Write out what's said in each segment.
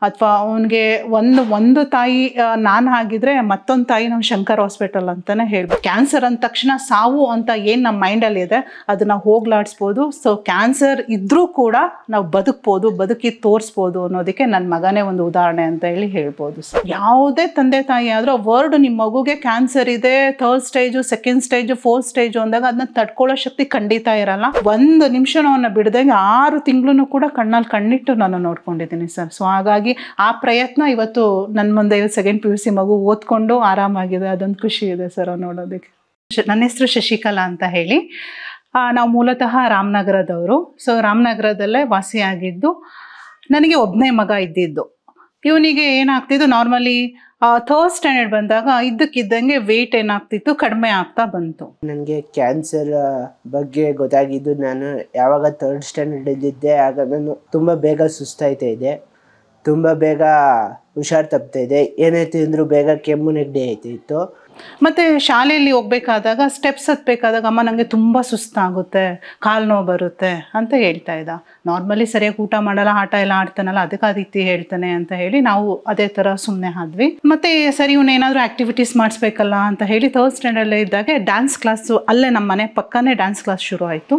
ಅಥವಾ ಅವನಿಗೆ ಒಂದು ತಾಯಿ ನಾನು ಆಗಿದ್ರೆ ಮತ್ತೊಂದು ತಾಯಿ ನಮ್ಮ ಶಂಕರ್ ಹಾಸ್ಪಿಟಲ್ ಅಂತಲೇ ಹೇಳ್ಬೋದು. ಕ್ಯಾನ್ಸರ್ ಅಂದ ತಕ್ಷಣ ಸಾವು ಅಂತ ಏನು ನಮ್ಮ ಮೈಂಡಲ್ಲಿ ಇದೆ ಅದನ್ನು ಹೋಗ್ಲಾಡಿಸ್ಬೋದು. ಸೊ ಕ್ಯಾನ್ಸರ್ ಇದ್ದರೂ ಕೂಡ ನಾವು ಬದುಕಿ ತೋರಿಸ್ಬೋದು ಅನ್ನೋದಕ್ಕೆ ನನ್ನ ಮಗನೇ ಒಂದು ಉದಾಹರಣೆ ಅಂತ ಹೇಳಿ ಹೇಳ್ಬೋದು. ಯಾವುದೇ ತಂದೆ ತಾಯಿ ಆದರೂ ವರ್ಡ್ ನಿಮ್ಮ ಮಗುಗೆ ಕ್ಯಾನ್ಸರ್ ಇದೆ, 3rd stage, 2nd stage, 4th stage ಅಂದಾಗ ಅದನ್ನ ತಡ್ಕೊಳ್ಳೋ ಶಕ್ತಿ ಖಂಡಿತ ಇರಲ್ಲ. ಒಂದು ನಿಮಿಷನೂ ಅವನ್ನ ಬಿಡದಂಗೆ 6 ತಿಂಗಳು ಕೂಡ ಕಣ್ಣಲ್ಲಿ ಕಣ್ಣಿಟ್ಟು ನಾನು ನೋಡ್ಕೊಂಡಿದ್ದೀನಿ ಸರ್. ಸೊ ಹಾಗಾಗಿ ಆ ಪ್ರಯತ್ನ ಇವತ್ತು ನನ್ನ ಮುಂದೆ 2nd PUC ಮಗು ಓದ್ಕೊಂಡು ಆರಾಮಾಗಿದೆ. ಅದೊಂದು ಖುಷಿ ಇದೆ ಸರ್ ನೋಡೋದಕ್ಕೆ. ನನ್ನ ಹೆಸರು ಶಶಿಕಲಾ ಅಂತ ಹೇಳಿ. ನಾವು ಮೂಲತಃ ರಾಮನಗರದವರು. ಸೊ ರಾಮನಗರದಲ್ಲೇ ವಾಸಿಯಾಗಿದ್ದು. ನನಗೆ ಒಬ್ಬನೇ ಮಗ ಇದ್ದಿದ್ದು. ಇವನಿಗೆ ಏನಾಗ್ತಿದ್ದು, ನಾರ್ಮಲಿ 3rd ಸ್ಟ್ಯಾಂಡರ್ಡ್ ಬಂದಾಗ ಇದ್ದಕ್ಕಿದ್ದಂಗೆ ವೆಯ್ಟ್ ಏನಾಗ್ತಿತ್ತು, ಕಡಿಮೆ ಆಗ್ತಾ ಬಂತು. ನನಗೆ ಕ್ಯಾನ್ಸರ್ ಬಗ್ಗೆ ಗೊತ್ತಾಗಿದ್ದು ನಾನು ಯಾವಾಗ 3rd ಸ್ಟ್ಯಾಂಡರ್ಡ್ ಇದ್ದಿದ್ದೆ. ಆಗ ನಾನು ತುಂಬ ಬೇಗ ಸುಸ್ತಾಯ್ತಾ ಇದೆ, ತುಂಬ ಬೇಗ ಹುಷಾರು ತಪ್ತಾ ಇದೆ, ಏನೇ ತಿಂದರೂ ಬೇಗ ಕೆಮ್ಮು ನೆಗಡಿ ಆಯ್ತಿತ್ತು. ಮತ್ತು ಶಾಲೆಯಲ್ಲಿ ಹೋಗ್ಬೇಕಾದಾಗ ಸ್ಟೆಪ್ಸ್ ಹತ್ಬೇಕಾದಾಗ ಅಮ್ಮ ನನಗೆ ತುಂಬ ಸುಸ್ತಾಗುತ್ತೆ, ಕಾಲು ನೋವು ಬರುತ್ತೆ ಅಂತ ಹೇಳ್ತಾ ಇದ್ದ. ನಾರ್ಮಲಿ ಸರಿಯಾಗಿ ಊಟ ಮಾಡಲ್ಲ, ಆಟ ಎಲ್ಲ ಆಡ್ತಾನಲ್ಲ, ಅದಕ್ಕೆ ಆ ರೀತಿ ಹೇಳ್ತಾನೆ ಅಂತ ಹೇಳಿ ನಾವು ಅದೇ ಥರ ಸುಮ್ಮನೆ ಆದ್ವಿ. ಮತ್ತು ಸರಿ ಇವನೇನಾದರೂ ಆ್ಯಕ್ಟಿವಿಟೀಸ್ ಮಾಡಿಸ್ಬೇಕಲ್ಲ ಅಂತ ಹೇಳಿ 3rd ಸ್ಟ್ಯಾಂಡರ್ಡಲ್ಲೇ ಇದ್ದಾಗೆ ಡ್ಯಾನ್ಸ್ ಕ್ಲಾಸು ಅಲ್ಲೇ ನಮ್ಮ ಮನೆ ಪಕ್ಕನೇ ಡ್ಯಾನ್ಸ್ ಕ್ಲಾಸ್ ಶುರು ಆಯಿತು.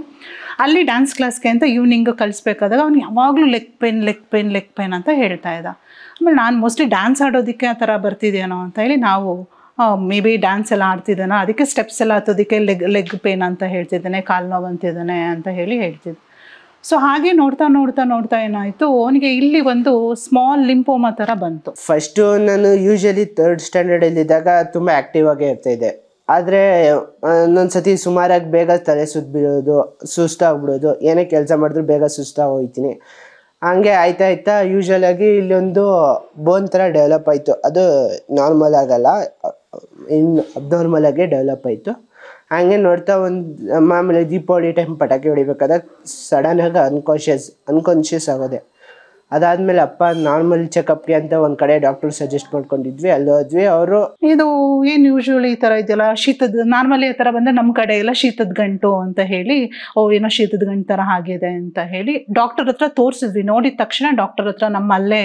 ಅಲ್ಲಿ ಡ್ಯಾನ್ಸ್ ಕ್ಲಾಸ್ಗೆ ಅಂತ ಈವ್ನಿಂಗ್ ಕಳಿಸ್ಬೇಕಾದಾಗ ಅವ್ನು ಯಾವಾಗಲೂ ಲೆಗ್ ಪೇನ್ ಅಂತ ಹೇಳ್ತಾ ಇದ್ದ. ಆಮೇಲೆ ನಾನು ಮೋಸ್ಟ್ಲಿ ಡ್ಯಾನ್ಸ್ ಆಡೋದಕ್ಕೆ ಆ ಥರ ಬರ್ತಿದ್ದೇನೋ ಅಂತ ಹೇಳಿ ನಾವು ಮೇ ಬಿ ಡ್ಯಾನ್ಸ್ ಎಲ್ಲ ಆಡ್ತಿದ್ದಾನೆ, ಅದಕ್ಕೆ ಸ್ಟೆಪ್ಸ್ ಎಲ್ಲ ಹತ್ತೋದಕ್ಕೆ ಲೆಗ್ ಪೇನ್ ಅಂತ ಹೇಳ್ತಿದ್ದಾನೆ, ಕಾಲು ನೋವು ಅಂತಿದ್ದಾನೆ ಅಂತ ಹೇಳಿ ಹೇಳ್ತಿದ್ದೆ. ಸೊ ಹಾಗೆ ನೋಡ್ತಾ ಏನಾಯಿತು, ಅವನಿಗೆ ಇಲ್ಲಿ ಒಂದು ಸ್ಮಾಲ್ ಲಿಂಫೋಮಾ ಥರ ಬಂತು. ಫಸ್ಟು ನಾನು ಯೂಶಲಿ 3rd ಸ್ಟ್ಯಾಂಡರ್ಡಲ್ಲಿದ್ದಾಗ ತುಂಬ ಆ್ಯಕ್ಟಿವ್ ಆಗೇ ಇರ್ತಾಯಿದ್ದೆ. ಆದರೆ ಒಂದೊಂದು ಸತಿ ಸುಮಾರಾಗಿ ಬೇಗ ತಲೆ ಸುತ್ತಬಿಡೋದು, ಸುಸ್ತಾಗ್ಬಿಡೋದು, ಏನೇ ಕೆಲಸ ಮಾಡಿದ್ರು ಬೇಗ ಸುಸ್ತಾಗಿ ಹೋಗ್ತೀನಿ. ಹಂಗೆ ಆಯ್ತಾ ಯೂಶಲಾಗಿ ಇಲ್ಲೊಂದು ಬೋನ್ ಥರ ಡೆವಲಪ್ ಆಯಿತು. ಅದು ನಾರ್ಮಲ್ ಆಗಲ್ಲ, ಇನ್ನು ಅಬ್ನಾರ್ಮಲಾಗೆ ಡೆವಲಪ್ ಆಯಿತು. ಹಾಗೆ ನೋಡ್ತಾ ಮಾಮೂಲಿ ದೀಪಾವಳಿ ಟೈಮ್ ಪಟಾಕಿ ಹೊಡಿಬೇಕಾದಾಗ ಸಡನ್ನಾಗಿ ಅನ್ಕಾನ್ಷಿಯಸ್ ಆಗೋದೆ. ಅದಾದಮೇಲೆ ಅಪ್ಪ ನಾರ್ಮಲ್ ಚೆಕಪ್ಗೆ ಅಂತ ಒಂದು ಕಡೆ ಡಾಕ್ಟರ್ ಸಜೆಸ್ಟ್ ಮಾಡ್ಕೊಂಡಿದ್ವಿ, ಅಲ್ಲಿ ಹೋದ್ವಿ. ಅವರು ಇದು ಏನು ಯೂಶ್ವಲಿ ಈ ಥರ ಇದೆಯಲ್ಲ, ಶೀತದ ನಾರ್ಮಲಿ ಆ ಥರ ಬಂದರೆ ನಮ್ಮ ಕಡೆ ಎಲ್ಲ ಶೀತದ ಗಂಟು ಅಂತ ಹೇಳಿ, ಏನೋ ಶೀತದ ಗಂಟು ಥರ ಆಗಿದೆ ಅಂತ ಹೇಳಿ ಡಾಕ್ಟರ್ ಹತ್ರ ತೋರಿಸಿದ್ವಿ. ನೋಡಿದ ತಕ್ಷಣ ಡಾಕ್ಟರ್ ಹತ್ರ ನಮ್ಮ ಅಲ್ಲೇ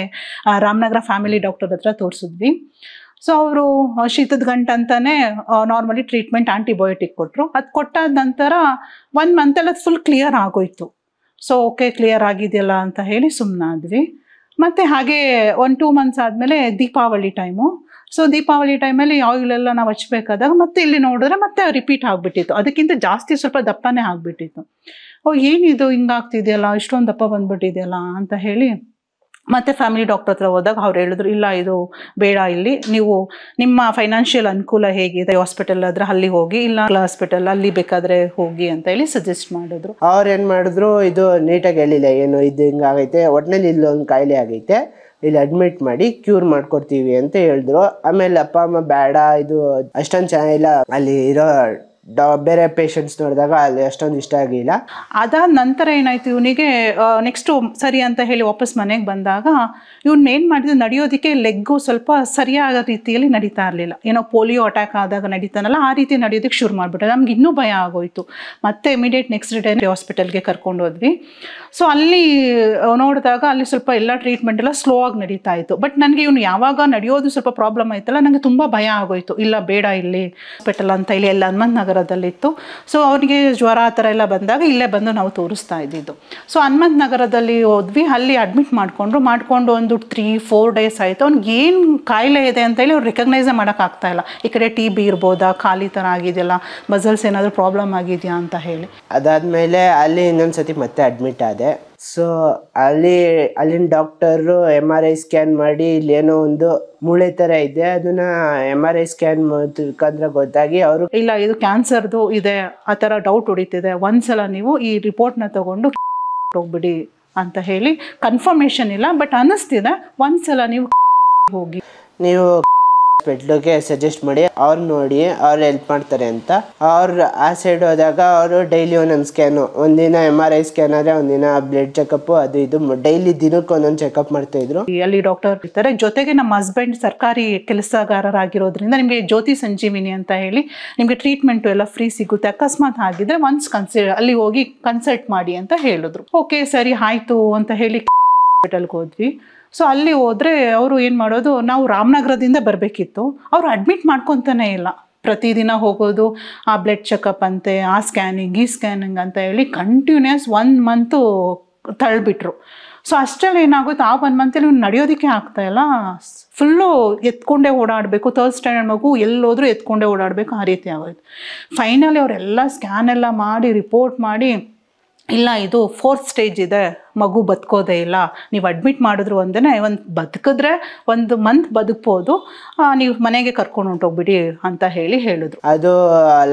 ರಾಮನಗರ ಫ್ಯಾಮಿಲಿ ಡಾಕ್ಟರ್ ಹತ್ರ ತೋರಿಸಿದ್ವಿ. ಸೊ ಅವರು ಶೀತದ ಗಂಟು ಅಂತಾನೆ ನಾರ್ಮಲಿ ಟ್ರೀಟ್ಮೆಂಟ್ ಆಂಟಿಬಯೋಟಿಕ್ ಕೊಟ್ಟರು. ಅದು ಕೊಟ್ಟಾದ ನಂತರ 1 ಮಂತಲ್ಲಿ ಅದು ಫುಲ್ ಕ್ಲಿಯರ್ ಆಗೋಯ್ತು. ಸೊ ಓಕೆ, ಕ್ಲಿಯರ್ ಆಗಿದೆಯಲ್ಲ ಅಂತ ಹೇಳಿ ಸುಮ್ಮನಾದ್ವಿ. ಮತ್ತು ಹಾಗೆ 1-2 ಮಂತ್ಸ್ ಆದಮೇಲೆ ದೀಪಾವಳಿ ಟೈಮು. ಸೊ ದೀಪಾವಳಿ ಟೈಮಲ್ಲಿ ಆಯಿಲೆಲ್ಲ ನಾವು ಹಚ್ಬೇಕಾದಾಗ ಮತ್ತೆ ಇಲ್ಲಿ ನೋಡಿದ್ರೆ ಮತ್ತೆ ರಿಪೀಟ್ ಆಗಿಬಿಟ್ಟಿತ್ತು. ಅದಕ್ಕಿಂತ ಜಾಸ್ತಿ ಸ್ವಲ್ಪ ದಪ್ಪನೇ ಆಗಿಬಿಟ್ಟಿತ್ತು. ಏನಿದು ಹಿಂಗಾಗ್ತಿದೆಯಲ್ಲ, ಇಷ್ಟೊಂದು ದಪ್ಪ ಬಂದ್ಬಿಟ್ಟಿದೆಯಲ್ಲ ಅಂತ ಹೇಳಿ ಮತ್ತು ಫ್ಯಾಮಿಲಿ ಡಾಕ್ಟರ್ ಹತ್ರ ಹೋದಾಗ ಅವ್ರು ಹೇಳಿದ್ರು, ಇಲ್ಲ ಇದು ಬೇಡ, ಇಲ್ಲಿ ನೀವು ನಿಮ್ಮ ಫೈನಾನ್ಷಿಯಲ್ ಅನುಕೂಲ ಹೇಗಿದೆ, ಹಾಸ್ಪಿಟಲ್ ಆದರೆ ಅಲ್ಲಿ ಹೋಗಿ, ಇಲ್ಲ ಹಾಸ್ಪಿಟಲ್ ಅಲ್ಲಿ ಬೇಕಾದರೆ ಹೋಗಿ ಅಂತ ಹೇಳಿ ಸಜೆಸ್ಟ್ ಮಾಡಿದ್ರು. ಅವ್ರು ಏನು ಮಾಡಿದ್ರು, ಇದು ನೀಟಾಗಿ ಹೇಳಿಲ್ಲ, ಏನು ಇದು ಹಿಂಗಾಗೈತೆ, ಒಟ್ಟಿನಲ್ಲಿ ಇಲ್ಲೊಂದು ಕಾಯಿಲೆ ಆಗೈತೆ, ಇಲ್ಲಿ ಅಡ್ಮಿಟ್ ಮಾಡಿ ಕ್ಯೂರ್ ಮಾಡ್ಕೊಡ್ತೀವಿ ಅಂತ ಹೇಳಿದ್ರು. ಆಮೇಲೆ ಅಪ್ಪ ಅಮ್ಮ ಬೇಡ, ಇದು ಅಷ್ಟೊಂದು ಚೆನ್ನಾಗಿಲ್ಲ, ಅಲ್ಲಿ ಇರೋ ಬೇರೆ ಪೇಷಂಟ್ಸ್ ನೋಡಿದಾಗ ಅಲ್ಲಿ ಅಷ್ಟೊಂದು ಇಷ್ಟ ಆಗಿಲ್ಲ. ಅದಾದ ನಂತರ ಏನಾಯ್ತು, ಇವನಿಗೆ ನೆಕ್ಸ್ಟು ಸರಿ ಅಂತ ಹೇಳಿ ವಾಪಸ್ ಮನೆಗೆ ಬಂದಾಗ ಇವ್ನು ಏನು ಮಾಡಿದ್ರು, ನಡೆಯೋದಕ್ಕೆ ಲೆಗ್ಗು ಸ್ವಲ್ಪ ಸರಿಯಾದ ರೀತಿಯಲ್ಲಿ ನಡೀತಾ ಇರಲಿಲ್ಲ. ಏನೋ ಪೋಲಿಯೋ ಅಟ್ಯಾಕ್ ಆದಾಗ ನಡೀತಾನಲ್ಲ ಆ ರೀತಿ ನಡೆಯೋದಕ್ಕೆ ಶುರು ಮಾಡಿಬಿಟ್ಟೆ. ನಮ್ಗೆ ಇನ್ನೂ ಭಯ ಆಗೋಯ್ತು. ಮತ್ತೆ ಇಮಿಡಿಯೇಟ್ ನೆಕ್ಸ್ಟ್ ಡೇ ಹಾಸ್ಪಿಟಲ್ಗೆ ಕರ್ಕೊಂಡು ಹೋದ್ವಿ. ಸೊ ಅಲ್ಲಿ ನೋಡಿದಾಗ ಅಲ್ಲಿ ಸ್ವಲ್ಪ ಎಲ್ಲ ಟ್ರೀಟ್ಮೆಂಟ್ ಎಲ್ಲ ಸ್ಲೋ ಆಗಿ ನಡೀತಾ ಇತ್ತು. ಬಟ್ ನನಗೆ ಇವನು ಯಾವಾಗ ನಡೆಯೋದು ಸ್ವಲ್ಪ ಪ್ರಾಬ್ಲಮ್ ಆಯ್ತಲ್ಲ, ನನಗೆ ತುಂಬ ಭಯ ಆಗೋಯ್ತು. ಇಲ್ಲ ಬೇಡ, ಇಲ್ಲಿ ಹಾಸ್ಪಿಟಲ್ ಅಂತ ಹೇಳಿ ಎಲ್ಲ ಹನುಮಂತ ನಗರದಲ್ಲಿತ್ತು. ಸೊ ಅವನಿಗೆ ಜ್ವರ ಆ ಥರ ಎಲ್ಲ ಬಂದಾಗ ಇಲ್ಲೇ ಬಂದು ನಾವು ತೋರಿಸ್ತಾ ಇದ್ದಿದ್ದು. ಸೊ ಹನುಮಂತ ನಗರದಲ್ಲಿ ಹೋದ್ವಿ, ಅಲ್ಲಿ ಅಡ್ಮಿಟ್ ಮಾಡ್ಕೊಂಡು ಒಂದು 3-4 ಡೇಸ್ ಆಯಿತು. ಅವ್ನಿಗೆ ಏನು ಕಾಯಿಲೆ ಇದೆ ಅಂತೇಳಿ ಅವ್ರು ರಿಕಗ್ನೈಸೇ ಮಾಡೋಕ್ಕಾಗ್ತಾ ಇಲ್ಲ. ಈ ಕಡೆ TB ಇರ್ಬೋದಾ, ಖಾಲಿ ಥರ ಆಗಿದೆಯಲ್ಲ, ಮಸಲ್ಸ್ ಏನಾದರೂ ಪ್ರಾಬ್ಲಮ್ ಆಗಿದೆಯಾ ಅಂತ ಹೇಳಿ. ಅದಾದಮೇಲೆ ಅಲ್ಲಿ ಇನ್ನೊಂದು ಸತಿ ಮತ್ತೆ ಅಡ್ಮಿಟ್ ಆದೆ. ಸೊ ಅಲ್ಲಿನ ಡಾಕ್ಟರು MRI ಸ್ಕ್ಯಾನ್ ಮಾಡಿ ಇಲ್ಲೇನೋ ಒಂದು ಮೂಳೆ ಥರ ಇದೆ, ಅದನ್ನ MRI ಸ್ಕ್ಯಾನ್ ತಿಳ್ಕೊಂಡ್ರೆ ಗೊತ್ತಾಗಿ ಅವರು, ಇಲ್ಲ ಇದು ಕ್ಯಾನ್ಸರ್ದು ಇದೆ ಆ ಥರ ಡೌಟ್ ಹೊಡಿತಿದೆ, ಒಂದ್ಸಲ ನೀವು ಈ ರಿಪೋರ್ಟ್ನ ತಗೊಂಡು ಹೋಗ್ಬಿಡಿ ಅಂತ ಹೇಳಿ. ಕನ್ಫರ್ಮೇಷನ್ ಇಲ್ಲ, ಬಟ್ ಅನ್ನಿಸ್ತಿದೆ ಒಂದ್ಸಲ ನೀವು ಹೋಗಿ, ನೀವು ಹಾಸ್ಪಿಟ್ಲಿಗೆ ಸಜೆಸ್ಟ್ ಮಾಡಿ, ಅವ್ರು ನೋಡಿ ಅವ್ರು ಹೆಲ್ಪ್ ಮಾಡ್ತಾರೆ ಅಂತ. ಅವ್ರು ಆ ಸೈಡ್ ಹೋದಾಗ ಅವರು ಡೈಲಿ ಒಂದೊಂದು ಸ್ಕ್ಯಾನು, ಒಂದಿನ MRI ಸ್ಕ್ಯಾನ್ ಆದರೆ ಒಂದಿನ ಬ್ಲಡ್ ಚೆಕಪ್, ಅದು ಇದು ಡೈಲಿ ದಿನಕ್ಕೆ ಒಂದೊಂದು ಚೆಕಪ್ ಮಾಡ್ತಾ ಇದ್ರು. ಅಲ್ಲಿ ಡಾಕ್ಟರ್ ಇರ್ತಾರೆ. ಜೊತೆಗೆ ನಮ್ಮ ಹಸ್ಬೆಂಡ್ ಸರ್ಕಾರಿ ಕೆಲಸಗಾರರಾಗಿರೋದ್ರಿಂದ ನಿಮಗೆ ಜ್ಯೋತಿ ಸಂಜೀವಿನಿ ಅಂತ ಹೇಳಿ ನಿಮಗೆ ಟ್ರೀಟ್ಮೆಂಟು ಎಲ್ಲ ಫ್ರೀ ಸಿಗುತ್ತೆ. ಅಕಸ್ಮಾತ್ ಆಗಿದ್ರೆ ಒನ್ಸ್ ಅಲ್ಲಿ ಹೋಗಿ ಕನ್ಸಲ್ಟ್ ಮಾಡಿ ಅಂತ ಹೇಳಿದ್ರು. ಓಕೆ ಸರಿ ಆಯಿತು ಅಂತ ಹೇಳಿ ಹಾಸ್ಪಿಟಲ್ಗೆ ಹೋದ್ವಿ. ಸೊ ಅಲ್ಲಿ ಹೋದರೆ ಅವರು ಏನು ಮಾಡೋದು, ನಾವು ರಾಮನಗರದಿಂದ ಬರಬೇಕಿತ್ತು, ಅವರು ಅಡ್ಮಿಟ್ ಮಾಡ್ಕೊತಾನೆ ಇಲ್ಲ. ಪ್ರತಿದಿನ ಹೋಗೋದು, ಆ ಬ್ಲಡ್ ಚೆಕಪ್ ಅಂತೆ, ಆ ಸ್ಕ್ಯಾನಿಂಗ್ ಈ ಸ್ಕ್ಯಾನಿಂಗ್ ಅಂತ ಹೇಳಿ ಕಂಟಿನ್ಯೂಸ್ 1 ಮಂತು ತಳ್ಳಿಬಿಟ್ರು. ಸೊ ಅಷ್ಟರಲ್ಲಿ ಏನಾಗುತ್ತೆ, ಆ 1 ಮಂತಲ್ಲಿ ನಡೆಯೋದಕ್ಕೆ ಆಗ್ತಾಯಿಲ್ಲ, ಫುಲ್ಲು ಎತ್ಕೊಂಡೇ ಓಡಾಡಬೇಕು. 3rd ಸ್ಟ್ಯಾಂಡರ್ಡ್ ಮಗು ಎಲ್ಲೋದ್ರೂ ಎತ್ಕೊಂಡೇ ಓಡಾಡಬೇಕು, ಆ ರೀತಿ ಆಗೋಯ್ತು. ಫೈನಲಿ ಅವರೆಲ್ಲ ಸ್ಕ್ಯಾನ್ ಎಲ್ಲ ಮಾಡಿ ರಿಪೋರ್ಟ್ ಮಾಡಿ, ಇಲ್ಲ ಇದು 4th ಸ್ಟೇಜ್ ಇದೆ, ಮಗು ಬದುಕೋದೇ ಇಲ್ಲ, ನೀವು ಅಡ್ಮಿಟ್ ಮಾಡಿದ್ರು ಒಂದೇ, ಒಂದು ಬದುಕಿದ್ರೆ 1 ಮಂತ್ ಬದುಕ್ಬೋದು, ನೀವು ಮನೆಗೆ ಕರ್ಕೊಂಡು ಹೊಂಟೋಗ್ಬಿಡಿ ಅಂತ ಹೇಳಿದ್ರು. ಅದು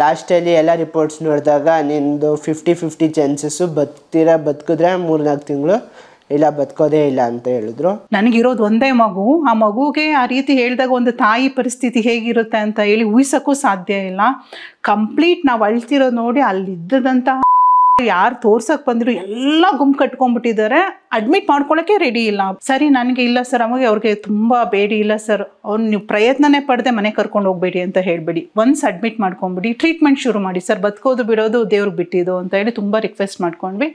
ಲಾಸ್ಟಲ್ಲಿ ಎಲ್ಲ ರಿಪೋರ್ಟ್ಸ್ ನೋಡಿದಾಗ ನಿಂದು 50-50 ಚಾನ್ಸಸ್ಸು ಬದುಕಿದ್ರೆ 3-4 ತಿಂಗಳು, ಇಲ್ಲ ಬದುಕೋದೇ ಇಲ್ಲ ಅಂತ ಹೇಳಿದ್ರು. ನನಗಿರೋದು ಒಂದೇ ಮಗು, ಆ ಮಗುಗೆ ಆ ರೀತಿ ಹೇಳಿದಾಗ ಒಂದು ತಾಯಿ ಪರಿಸ್ಥಿತಿ ಹೇಗಿರುತ್ತೆ ಅಂತ ಹೇಳಿ ಊಹಿಸೋಕ್ಕೂ ಸಾಧ್ಯ ಇಲ್ಲ. ಕಂಪ್ಲೀಟ್ ನಾವು ಅಳ್ತಿರೋದು ನೋಡಿ ಅಲ್ಲಿದ್ದಂಥ ಯಾರು ತೋರ್ಸಕ್ಕೆ ಬಂದಿರೋ ಎಲ್ಲ ಗುಂಪು ಕಟ್ಕೊಂಡ್ಬಿಟ್ಟಿದ್ದಾರೆ, ಅಡ್ಮಿಟ್ ಮಾಡ್ಕೊಳ್ಳೋಕ್ಕೆ ರೆಡಿ ಇಲ್ಲ. ಸರಿ ನನಗೆ ಇಲ್ಲ ಸರ್, ಅವ್ರಿಗೆ ತುಂಬ ಬೇಡಿ, ಇಲ್ಲ ಸರ್ ಅವ್ರು ನೀವು ಪ್ರಯತ್ನನೇ ಪಡೆದೆ ಮನೆ ಕರ್ಕೊಂಡು ಹೋಗ್ಬೇಡಿ ಅಂತ ಹೇಳಬೇಡಿ, ಒನ್ಸ್ ಅಡ್ಮಿಟ್ ಮಾಡ್ಕೊಂಬಿಡಿ, ಟ್ರೀಟ್ಮೆಂಟ್ ಶುರು ಮಾಡಿ ಸರ್, ಬದುಕೋದು ಬಿಡೋದು ದೇವ್ರಿಗೆ ಬಿಟ್ಟಿದ್ದು ಅಂತ ಹೇಳಿ ತುಂಬ ರಿಕ್ವೆಸ್ಟ್ ಮಾಡ್ಕೊಂಡ್ವಿ.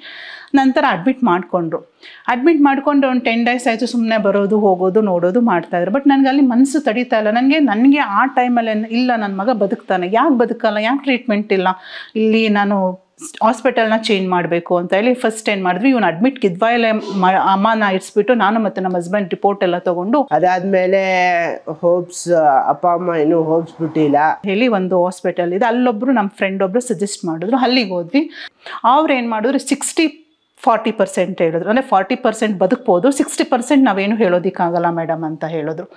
ನಂತರ ಅಡ್ಮಿಟ್ ಮಾಡಿಕೊಂಡ್ರು. ಅಡ್ಮಿಟ್ ಮಾಡಿಕೊಂಡು ಒಂದು 10 ಡೇಸ್ ಆಯಿತು, ಸುಮ್ಮನೆ ಬರೋದು ಹೋಗೋದು ನೋಡೋದು ಮಾಡ್ತಾಯಿದ್ರು. ಬಟ್ ನನಗೆ ಅಲ್ಲಿ ಮನಸ್ಸು ತಡೀತಾ ಇಲ್ಲ. ನನಗೆ ಆ ಟೈಮಲ್ಲಿ ಇಲ್ಲ, ನನ್ನ ಮಗ ಬದುಕ್ತಾನೆ, ಯಾಕೆ ಬದುಕಲ್ಲ, ಯಾಕೆ ಟ್ರೀಟ್ಮೆಂಟ್ ಇಲ್ಲ, ಇಲ್ಲಿ ನಾನು ಹಾಸ್ಪಿಟಲ್ನ ಚೇಂಜ್ ಮಾಡಬೇಕು ಅಂತ ಹೇಳಿ ಫಸ್ಟ್ ಏನು ಮಾಡಿದ್ವಿ, ಇವನು ಅಡ್ಮಿಟ್ ಕಿದ್ವಾಯಲ್ಲೇ ಅಮ್ಮನ ಇರಿಸ್ಬಿಟ್ಟು ನಾನು ಮತ್ತು ನಮ್ಮ ಹಸ್ಬೆಂಡ್ ರಿಪೋರ್ಟ್ ಎಲ್ಲ ತೊಗೊಂಡು, ಅದಾದಮೇಲೆ ಹೋಪ್ಸ್ ಅಪ್ಪ ಅಮ್ಮ ಇನ್ನೂ ಹೋಪ್ಸ್ ಬಿಟ್ಟಿಲ್ಲ ಹೇಳಿ ಒಂದು ಹಾಸ್ಪಿಟಲ್ ಇದೆ, ಅಲ್ಲೊಬ್ಬರು ನಮ್ಮ ಫ್ರೆಂಡ್ ಒಬ್ಬರು ಸಜೆಸ್ಟ್ ಮಾಡಿದ್ರು, ಅಲ್ಲಿಗೆ ಹೋದ್ವಿ. ಅವ್ರು ಏನು ಮಾಡಿದ್ರು 60-40% ಹೇಳಿದ್ರು, ಅಂದರೆ 40% ಬದುಕ್ಬೋದು, 60% ನಾವೇನು ಹೇಳೋದಕ್ಕಾಗಲ್ಲ ಮೇಡಮ್ ಅಂತ ಹೇಳಿದ್ರು.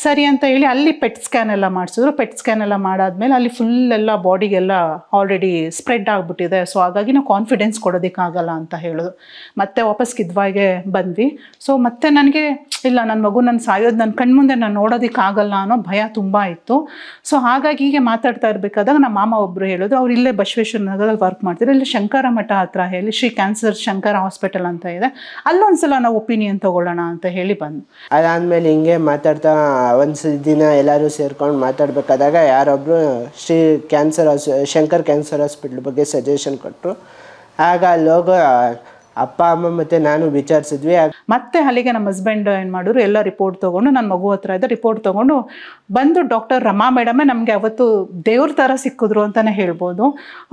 ಸರಿ ಅಂತ ಹೇಳಿ ಅಲ್ಲಿ ಪೆಟ್ ಸ್ಕ್ಯಾನ್ ಎಲ್ಲ ಮಾಡಿಸಿದ್ರು. ಪೆಟ್ ಸ್ಕ್ಯಾನ್ ಎಲ್ಲ ಮಾಡಾದ್ಮೇಲೆ ಅಲ್ಲಿ ಫುಲ್ ಎಲ್ಲ ಬಾಡಿಗೆಲ್ಲ ಆಲ್ರೆಡಿ ಸ್ಪ್ರೆಡ್ ಆಗಿಬಿಟ್ಟಿದೆ, ಸೊ ಹಾಗಾಗಿ ನಾವು ಕಾನ್ಫಿಡೆನ್ಸ್ ಕೊಡೋದಕ್ಕಾಗಲ್ಲ ಅಂತ ಹೇಳಿದ್ರು. ಮತ್ತೆ ವಾಪಸ್ ಕಿದ್ವಾಗೆ ಬಂದ್ವಿ. ಸೊ ಮತ್ತೆ ನನಗೆ ಇಲ್ಲ, ನನ್ನ ಮಗು ನನ್ನ ಸಾಯೋದು ನನ್ನ ಕಣ್ಮುಂದೆ ನಾನು ನೋಡೋದಕ್ಕಾಗಲ್ಲ ಅನ್ನೋ ಭಯ ತುಂಬ ಇತ್ತು. ಸೊ ಹಾಗಾಗಿ ಹೀಗೆ ಮಾತಾಡ್ತಾ ಇರಬೇಕಾದಾಗ ನಮ್ಮ ಮಾಮ ಒಬ್ಬರು ಹೇಳಿದ್ರು, ಅವ್ರು ಇಲ್ಲೇ ಬಸವೇಶ್ವರ ನಗರದಲ್ಲಿ ವರ್ಕ್ ಮಾಡ್ತಿದ್ರು, ಇಲ್ಲಿ ಶಂಕರ ಮಠ ಹತ್ರ ಹೇಳಿ ಶ್ರೀ ಕ್ಯಾನ್ಸರ್ ಶಂಕರ ಹಾಸ್ಪಿಟಲ್ ಅಂತ ಇದೆ, ಅಲ್ಲೊಂದ್ಸಲ ನಾವು ಒಪಿನಿಯನ್ ತೊಗೊಳ್ಳೋಣ ಅಂತ ಹೇಳಿ ಬಂದು. ಅದಾದಮೇಲೆ ಹಿಂಗೆ ಮಾತಾಡ್ತಾ ಒಂದು ದಿನ ಎಲ್ಲರೂ ಸೇರ್ಕೊಂಡು ಮಾತಾಡಬೇಕಾದಾಗ ಯಾರೊಬ್ಬರು ಶ್ರೀ ಶಂಕರ್ ಕ್ಯಾನ್ಸರ್ ಹಾಸ್ಪಿಟ್ಲ್ ಬಗ್ಗೆ ಸಜೆಷನ್ ಕೊಟ್ಟರು. ಆಗ ಅಲ್ಲೋಗೋ ಅಪ್ಪ ಅಮ್ಮ ಮತ್ತು ನಾನು ವಿಚಾರಿಸಿದ್ವಿ. ಮತ್ತೆ ಅಲ್ಲಿಗೆ ನಮ್ಮ ಹಸ್ಬೆಂಡ್ ಏನು ಮಾಡಿದ್ರು, ಎಲ್ಲ ರಿಪೋರ್ಟ್ ತೊಗೊಂಡು ನನ್ನ ಮಗು ಹತ್ರ ಇದ್ದ ರಿಪೋರ್ಟ್ ತೊಗೊಂಡು ಬಂದು ಡಾಕ್ಟರ್ ರಮಾ ಮೇಡಮೇ ನಮಗೆ ಅವತ್ತು ದೇವ್ರ ಥರ ಸಿಕ್ಕಿದ್ರು ಅಂತಲೇ ಹೇಳ್ಬೋದು.